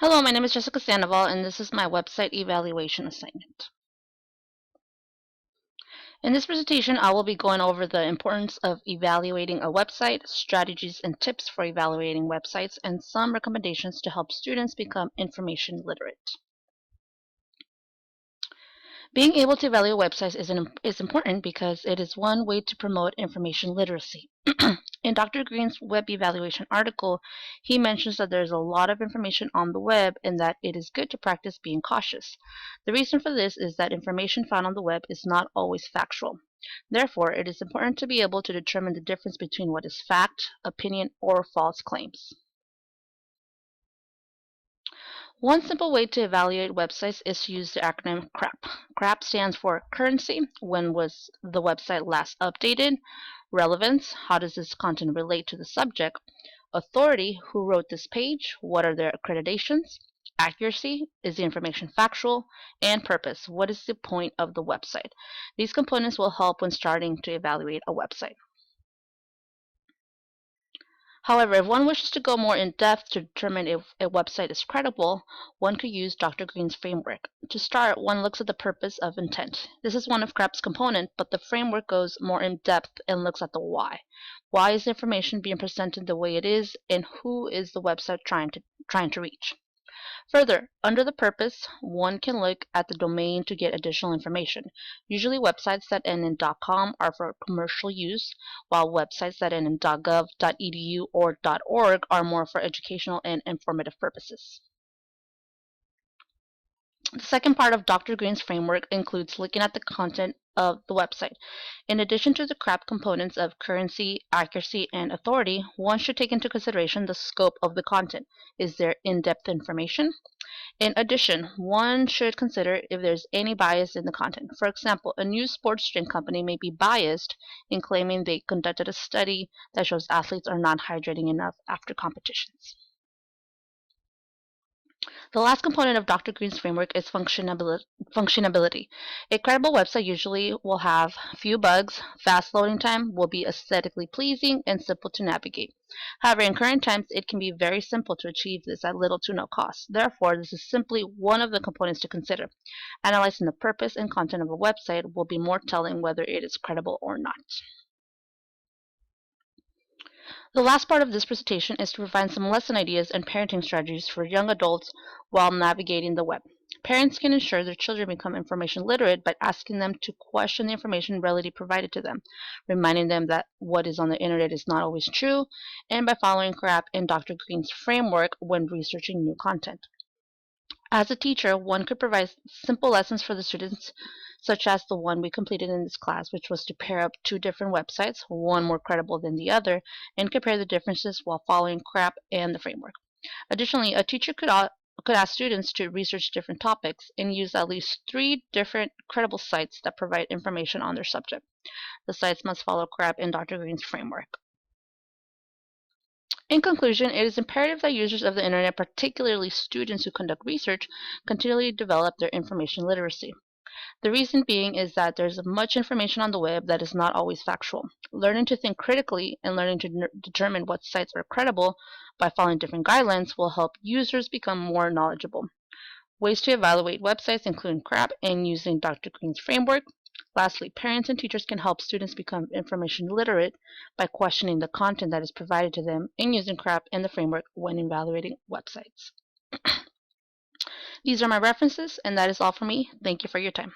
Hello, my name is Jessica Sandoval, and this is my website evaluation assignment. In this presentation, I will be going over the importance of evaluating a website, strategies and tips for evaluating websites, and some recommendations to help students become information literate. Being able to evaluate websites is important because it is one way to promote information literacy. In Dr. Green's web evaluation article, he mentions that there is a lot of information on the web and that it is good to practice being cautious. The reason for this is that information found on the web is not always factual. Therefore, it is important to be able to determine the difference between what is fact, opinion, or false claims. One simple way to evaluate websites is to use the acronym CRAP. CRAP stands for currency, when was the website last updated, relevance, how does this content relate to the subject, authority, who wrote this page, what are their accreditations, accuracy, is the information factual, and purpose, what is the point of the website. These components will help when starting to evaluate a website. However, if one wishes to go more in depth to determine if a website is credible, one could use Dr. Green's framework. To start, one looks at the purpose of intent. This is one of CRAP's components, but the framework goes more in depth and looks at the why. Why is the information being presented the way it is, and who is the website trying to reach? Further, under the purpose, one can look at the domain to get additional information. Usually websites that end in .com are for commercial use, while websites that end in .gov, .edu, or .org are more for educational and informative purposes. The second part of Dr. Green's framework includes looking at the content of the website. In addition to the CRAP components of currency, accuracy, and authority, one should take into consideration the scope of the content. Is there in-depth information? In addition, one should consider if there's any bias in the content. For example, a new sports drink company may be biased in claiming they conducted a study that shows athletes are not hydrating enough after competitions. The last component of Dr. Green's framework is functionability. A credible website usually will have few bugs, fast loading time, will be aesthetically pleasing, and simple to navigate. However, in current times, it can be very simple to achieve this at little to no cost. Therefore, this is simply one of the components to consider. Analyzing the purpose and content of a website will be more telling whether it is credible or not. The last part of this presentation is to provide some lesson ideas and parenting strategies for young adults while navigating the web. Parents can ensure their children become information literate by asking them to question the information readily provided to them, reminding them that what is on the internet is not always true, and by following CRAP and Dr. Green's framework when researching new content. As a teacher, one could provide simple lessons for the students, such as the one we completed in this class, which was to pair up two different websites, one more credible than the other, and compare the differences while following CRAP and the framework. Additionally, a teacher could ask students to research different topics and use at least 3 different credible sites that provide information on their subject. The sites must follow CRAP and Dr. Green's framework. In conclusion, it is imperative that users of the internet, particularly students who conduct research, continually develop their information literacy. The reason being is that there's much information on the web that is not always factual. Learning to think critically and learning to determine what sites are credible by following different guidelines will help users become more knowledgeable. Ways to evaluate websites include CRAP and using Dr. Green's framework. Lastly, parents and teachers can help students become information literate by questioning the content that is provided to them and using CRAP and the framework when evaluating websites. These are my references, and that is all for me. Thank you for your time.